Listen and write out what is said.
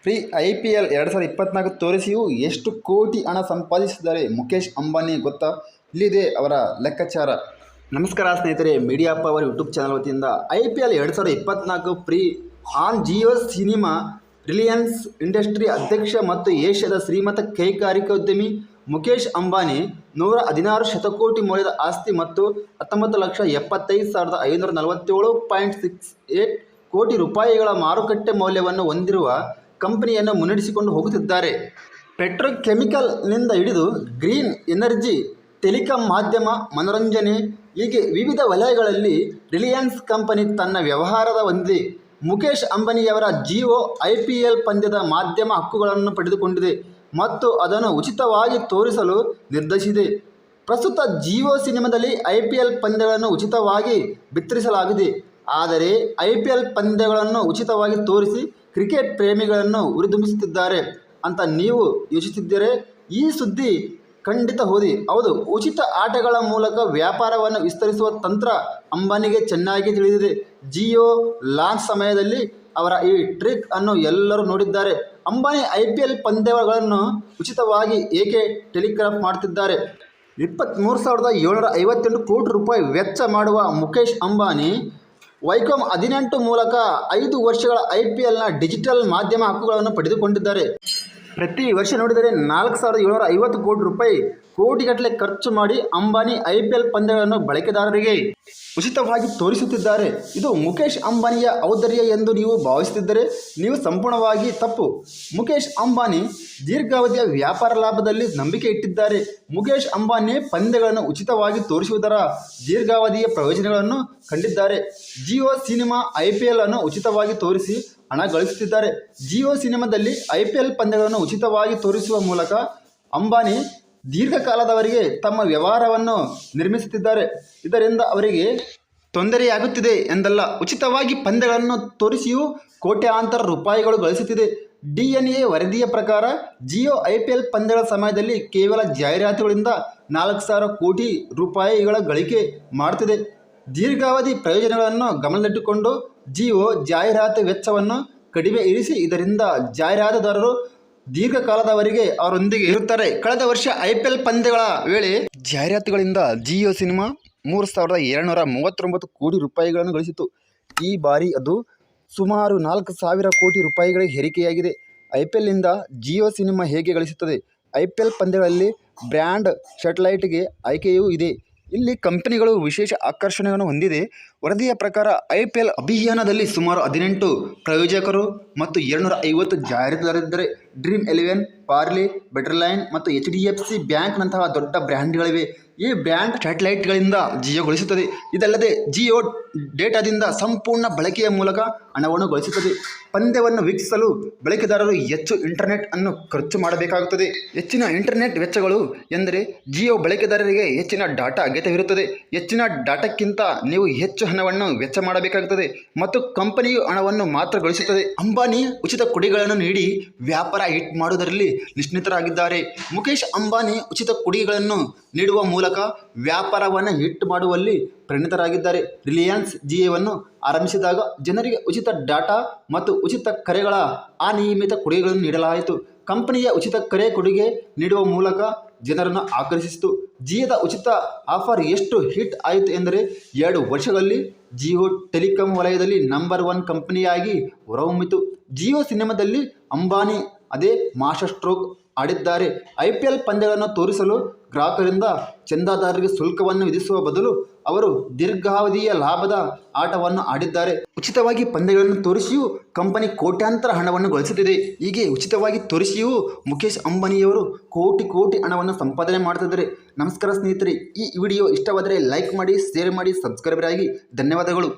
Free IPL 2024 ತೋರಿಸಿಯೂ ಎಷ್ಟು ಕೋಟಿ ಹಣ ಸಂಪಾದಿಸಿದ್ದಾರೆ ಮುಖೇಶ್ ಅಂಬಾನಿ ಗೊತ್ತಾ? ಇಲ್ಲಿದೆ ಅವರ ಲೆಕ್ಕಾಚಾರ. ನಮಸ್ಕಾರ ಸ್ನೇಹಿತರೆ, ಮೀಡಿಯಾ ಪವರ್ ಯೂಟ್ಯೂಬ್ ಚಾನಲ್ ವತಿಯಿಂದ IPL 2024 free on Jio cinema. Reliance industry ಅಧ್ಯಕ್ಷ ಮತ್ತು ಏಷ್ಯಾದ ಶ್ರೀಮಂತ ಕೈಗಾರಿಕೋದ್ಯಮಿ ಮುಖೇಶ್ ಅಂಬಾನಿ 116 ಶತಕೋಟಿ ಮೌಲ್ಯದ ಆಸ್ತಿ ಮತ್ತು 19,75,547.68 ಕೋಟಿ ರೂಪಾಯಿಗಳ ಮಾರುಕಟ್ಟೆ ಮೌಲ್ಯವನ್ನು ಹೊಂದಿರುವ ಕಂಪನಿಯನ್ನು ಮುನ್ನಡೆಸಿಕೊಂಡು ಹೋಗುತ್ತಿದ್ದಾರೆ. ಪೆಟ್ರೋಕೆಮಿಕಲ್ನಿಂದ ಹಿಡಿದು ಗ್ರೀನ್ ಎನರ್ಜಿ, ಟೆಲಿಕಾಂ, ಮಾಧ್ಯಮ, ಮನೋರಂಜನೆ ಹೀಗೆ ವಿವಿಧ ವಲಯಗಳಲ್ಲಿ ರಿಲಯನ್ಸ್ ಕಂಪನಿ ತನ್ನ ವ್ಯವಹಾರದ ಹೊಂದಿದೆ. ಮುಖೇಶ್ ಅಂಬಾನಿಯವರ ಜಿಯೋ IPL ಪಂದ್ಯದ ಮಾಧ್ಯಮ ಹಕ್ಕುಗಳನ್ನು ಪಡೆದುಕೊಂಡಿದೆ ಮತ್ತು ಅದನ್ನು ಉಚಿತವಾಗಿ ತೋರಿಸಲು ನಿರ್ಧರಿಸಿದೆ. ಪ್ರಸ್ತುತ ಜಿಯೋ ಸಿನಿಮಾದಲ್ಲಿ IPL ಪಂದ್ಯಗಳನ್ನು ಉಚಿತವಾಗಿ ಬಿತ್ತರಿಸಲಾಗಿದೆ. ಆದರೆ IPL ಪಂದ್ಯಗಳನ್ನು ಉಚಿತವಾಗಿ ತೋರಿಸಿ ಕ್ರಿಕೆಟ್ ಪ್ರೇಮಿಗಳನ್ನು ಹುರಿದುಂಬಿಸುತ್ತಿದ್ದಾರೆ ಅಂತ ನೀವು ಯೋಚಿಸಿದ್ದರೆ ಈ ಸುದ್ದಿ ಖಂಡಿತ ಓದಿ. ಹೌದು, ಉಚಿತ ಆಟಗಳ ಮೂಲಕ ವ್ಯಾಪಾರವನ್ನು ವಿಸ್ತರಿಸುವ ತಂತ್ರ ಅಂಬಾನಿಗೆ ಚೆನ್ನಾಗಿ ತಿಳಿದಿದೆ. ಜಿಯೋ ಲಾಂಚ್ ಸಮಯದಲ್ಲಿ ಅವರ ಈ ಟ್ರಿಕ್ ಅನ್ನು ಎಲ್ಲರೂ ನೋಡಿದ್ದಾರೆ. ಅಂಬಾನಿ IPL ಪಂದ್ಯಗಳನ್ನು ಉಚಿತವಾಗಿ ಏಕೆ ಟೆಲಿಕಾಸ್ಟ್ ಮಾಡುತ್ತಿದ್ದಾರೆ? 23,758 ಕೋಟಿ ರೂಪಾಯಿ ವೆಚ್ಚ ಮಾಡುವ ಮುಖೇಶ್ ಅಂಬಾನಿ ವೈಕಾಮ್ 18 ಮೂಲಕ 5 ವರ್ಷಗಳ IPLನ ಡಿಜಿಟಲ್ ಮಾಧ್ಯಮ ಹಕ್ಕುಗಳನ್ನು ಪಡೆದುಕೊಂಡಿದ್ದಾರೆ. ಪ್ರತಿ ವರ್ಷ ನೋಡಿದರೆ 4,750 ಕೋಟಿ ರೂಪಾಯಿ ಕೋಟಿಗಟ್ಟಲೆ ಖರ್ಚು ಮಾಡಿ ಅಂಬಾನಿ IPL ಪಂದ್ಯಗಳನ್ನು ಬಳಕೆದಾರರಿಗೆ ಉಚಿತವಾಗಿ ತೋರಿಸುತ್ತಿದ್ದಾರೆ. ಇದು ಮುಖೇಶ್ ಅಂಬಾನಿಯ ಔದಾರ್ಯ ಎಂದು ನೀವು ಭಾವಿಸುತ್ತಿದ್ದರೆ ನೀವು ಸಂಪೂರ್ಣವಾಗಿ ತಪ್ಪು. ಮುಖೇಶ್ ಅಂಬಾನಿ ದೀರ್ಘಾವಧಿಯ ವ್ಯಾಪಾರ ಲಾಭದಲ್ಲಿ ನಂಬಿಕೆ ಇಟ್ಟಿದ್ದಾರೆ. ಮುಖೇಶ್ ಅಂಬಾನಿ ಪಂದ್ಯಗಳನ್ನು ಉಚಿತವಾಗಿ ತೋರಿಸುವುದರ ದೀರ್ಘಾವಧಿಯ ಪ್ರಯೋಜನಗಳನ್ನು ಕಂಡಿದ್ದಾರೆ. ಜಿಯೋ ಸಿನಿಮಾ IPL ಅನ್ನು ಉಚಿತವಾಗಿ ತೋರಿಸಿ ಹಣ ಗಳಿಸುತ್ತಿದ್ದಾರೆ. ಜಿಯೋ ಸಿನಿಮಾದಲ್ಲಿ IPL ಪಂದ್ಯಗಳನ್ನು ಉಚಿತವಾಗಿ ತೋರಿಸುವ ಮೂಲಕ ಅಂಬಾನಿ ದೀರ್ಘಕಾಲದವರೆಗೆ ತಮ್ಮ ವ್ಯವಹಾರವನ್ನು ನಿರ್ಮಿಸುತ್ತಿದ್ದಾರೆ. ಇದರಿಂದ ಅವರಿಗೆ ತೊಂದರೆಯಾಗುತ್ತಿದೆ ಎಂದಲ್ಲ, ಉಚಿತವಾಗಿ ಪಂದ್ಯಗಳನ್ನು ತೋರಿಸಿಯೂ ಕೋಟ್ಯಾಂತರ ರೂಪಾಯಿಗಳು ಗಳಿಸುತ್ತಿದೆ. DNA ವರದಿಯ ಪ್ರಕಾರ ಜಿಯೋ IPL ಪಂದ್ಯಗಳ ಸಮಯದಲ್ಲಿ ಕೇವಲ ಜಾಹೀರಾತುಗಳಿಂದ 4,000 ಕೋಟಿ ರೂಪಾಯಿಗಳ ಗಳಿಕೆ ಮಾಡುತ್ತಿದೆ. ದೀರ್ಘಾವಧಿ ಪ್ರಯೋಜನಗಳನ್ನು ಗಮನದಲ್ಲಿಟ್ಟುಕೊಂಡು ಜಿಯೋ ಜಾಹೀರಾತು ವೆಚ್ಚವನ್ನು ಕಡಿಮೆ ಇರಿಸಿ, ಇದರಿಂದ ಜಾಹೀರಾತುದಾರರು ದೀರ್ಘಕಾಲದವರೆಗೆ ಅವರೊಂದಿಗೆ ಇರುತ್ತಾರೆ. ಕಳೆದ ವರ್ಷ IPL ಪಂದ್ಯಗಳ ವೇಳೆ ಜಾಹೀರಾತುಗಳಿಂದ ಜಿಯೋ ಸಿನಿಮಾ 3,239 ಕೋಟಿ ರೂಪಾಯಿಗಳನ್ನು ಗಳಿಸಿತು. ಈ ಬಾರಿ ಅದು ಸುಮಾರು 4,000 ಕೋಟಿ ರೂಪಾಯಿಗಳಿಗೆ ಏರಿಕೆಯಾಗಿದೆ. IPLನಿಂದ ಜಿಯೋ ಸಿನಿಮಾ ಹೇಗೆ ಗಳಿಸುತ್ತದೆ? IPL ಪಂದ್ಯಗಳಲ್ಲಿ ಬ್ರ್ಯಾಂಡ್ ಸ್ಯಾಟಲೈಟ್ಗೆ ಆಯ್ಕೆಯೂ ಇದೆ. ಇಲ್ಲಿ ಕಂಪನಿಗಳು ವಿಶೇಷ ಆಕರ್ಷಣೆಯನ್ನು ಹೊಂದಿದೆ. ವರದಿಯ ಪ್ರಕಾರ IPL ಅಭಿಯಾನದಲ್ಲಿ ಸುಮಾರು 18 ಪ್ರಾಯೋಜಕರು ಮತ್ತು 250 ಜಾಹೀರಾತುದಾರರಿದ್ದಾರೆ. Dream11, ಪಾರ್ಲೆ, ಬೆಟರ್ಲೈನ್ ಮತ್ತು HDFC ಬ್ಯಾಂಕ್ನಂತಹ ದೊಡ್ಡ ಬ್ರ್ಯಾಂಡ್ಗಳಿವೆ. ಈ ಬ್ರ್ಯಾಂಡ್ ಸ್ಯಾಟಲೈಟ್ಗಳಿಂದ ಜಿಯೋ ಗಳಿಸುತ್ತದೆ. ಇದಲ್ಲದೆ ಜಿಯೋ ಡೇಟಾದಿಂದ ಸಂಪೂರ್ಣ ಬಳಕೆಯ ಮೂಲಕ ಹಣವನ್ನು ಗಳಿಸುತ್ತದೆ. ಪಂದ್ಯವನ್ನು ವೀಕ್ಷಿಸಲು ಬಳಕೆದಾರರು ಹೆಚ್ಚು ಇಂಟರ್ನೆಟ್ ಅನ್ನು ಖರ್ಚು ಮಾಡಬೇಕಾಗುತ್ತದೆ. ಹೆಚ್ಚಿನ ಇಂಟರ್ನೆಟ್ ವೆಚ್ಚಗಳು ಎಂದರೆ ಜಿಯೋ ಬಳಕೆದಾರರಿಗೆ ಹೆಚ್ಚಿನ ಡಾಟಾ ಅಗತ್ಯವಿರುತ್ತದೆ. ಹೆಚ್ಚಿನ ಡಾಟಾಕ್ಕಿಂತ ನೀವು ಹೆಚ್ಚು ಹಣವನ್ನು ವೆಚ್ಚ ಮಾಡಬೇಕಾಗುತ್ತದೆ ಮತ್ತು ಕಂಪನಿಯು ಹಣವನ್ನು ಮಾತ್ರ ಗಳಿಸುತ್ತದೆ. ಅಂಬಾನಿ ಉಚಿತ ಕೊಡುಗೆಗಳನ್ನು ನೀಡಿ ವ್ಯಾಪಾರ ಹಿಟ್ ಮಾಡುವುದರಲ್ಲಿ ನಿಷ್ಣಿತರಾಗಿದ್ದಾರೆ. ಮುಖೇಶ್ ಅಂಬಾನಿ ಉಚಿತ ಕೊಡುಗೆಗಳನ್ನು ನೀಡುವ ಮೂಲಕ ವ್ಯಾಪಾರವನ್ನು ಹಿಟ್ ಮಾಡುವಲ್ಲಿ ಪರಿಣಿತರಾಗಿದ್ದಾರೆ. ರಿಲಯನ್ಸ್ ಜಿಯೋವನ್ನು ಆರಂಭಿಸಿದಾಗ ಜನರಿಗೆ ಉಚಿತ ಡಾಟಾ ಮತ್ತು ಉಚಿತ ಕರೆಗಳ ಅನಿಯಮಿತ ಕೊಡುಗೆಗಳನ್ನು ನೀಡಲಾಯಿತು. ಕಂಪನಿಯ ಉಚಿತ ಕರೆ ಕೊಡುಗೆ ನೀಡುವ ಮೂಲಕ ಜನರನ್ನು ಆಕರ್ಷಿಸಿತು. ಜಿಯೋದ ಉಚಿತ ಆಫರ್ ಎಷ್ಟು ಹಿಟ್ ಆಯಿತು ಎಂದರೆ 2 ವರ್ಷಗಳಲ್ಲಿ ಜಿಯೋ ಟೆಲಿಕಾಂ ವಲಯದಲ್ಲಿ ನಂಬರ್ 1 ಕಂಪನಿಯಾಗಿ ಹೊರಹೊಮ್ಮಿತು. ಜಿಯೋ ಸಿನಿಮಾದಲ್ಲಿ ಅಂಬಾನಿ ಅದೇ ಮಾಸ್ಟರ್ ಸ್ಟ್ರೋಕ್ ಆಡಿದ್ದಾರೆ. IPL ಪಂದ್ಯಗಳನ್ನು ತೋರಿಸಲು ಗ್ರಾಹಕರಿಂದ ಚಂದಾದಾರರಿಗೆ ಶುಲ್ಕವನ್ನು ವಿಧಿಸುವ ಬದಲು ಅವರು ದೀರ್ಘಾವಧಿಯ ಲಾಭದ ಆಟವನ್ನು ಆಡಿದ್ದಾರೆ. ಉಚಿತವಾಗಿ ಪಂದ್ಯಗಳನ್ನು ತೋರಿಸಿಯೂ ಕಂಪನಿ ಕೋಟ್ಯಾಂತರ ಹಣವನ್ನು ಗಳಿಸುತ್ತಿದೆ. ಹೀಗೆ ಉಚಿತವಾಗಿ ತೋರಿಸಿಯೂ ಮುಖೇಶ್ ಅಂಬಾನಿಯವರು ಕೋಟಿ ಹಣವನ್ನು ಸಂಪಾದನೆ ಮಾಡ್ತಿದ್ದಾರೆ. ನಮಸ್ಕಾರ ಸ್ನೇಹಿತರೆ, ಈ ವಿಡಿಯೋ ಇಷ್ಟವಾದರೆ ಲೈಕ್ ಮಾಡಿ, ಶೇರ್ ಮಾಡಿ, ಸಬ್ಸ್ಕ್ರೈಬರ್ ಆಗಿ. ಧನ್ಯವಾದಗಳು.